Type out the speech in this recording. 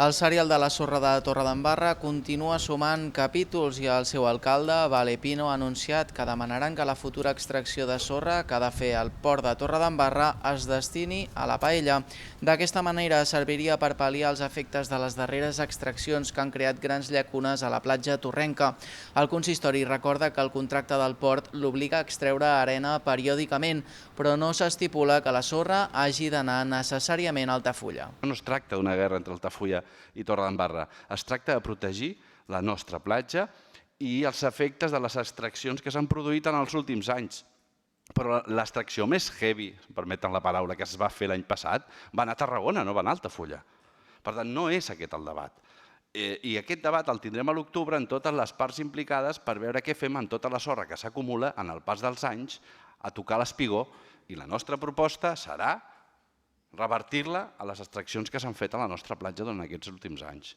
El serial de la sorra de Torredembarra continua sumant capítols i el seu alcalde, Vale Pino, ha anunciat que demanaran que la futura extracció de sorra que ha de fer el port de Torredembarra es destini a la paella. D'aquesta manera serviria per pal·liar els efectes de les darreres extraccions que han creat grans llacunes a la platja torrenca. El consistori recorda que el contracte del port l'obliga a extreure arena periòdicament, però no s'estipula que la sorra hagi d'anar necessàriament a Altafulla. No es tracta d'una guerra entre Altafulla i Torredembarra, es tracta de protegir la nostra platja i els efectes de les extraccions que s'han produït en els últims anys. Però l'extracció més heavy, si em permeten la paraula, que es va fer l'any passat, va anar a Tarragona, no va anar a Altafulla. Per tant, no és aquest el debat. I aquest debat el tindrem a l'octubre en totes les parts implicades per veure què fem amb tota la sorra que s'acumula en el pas dels anys a tocar l'espigó, i la nostra proposta serà revertir-la a les extraccions que s'han fet a la nostra platja durant aquests últims anys.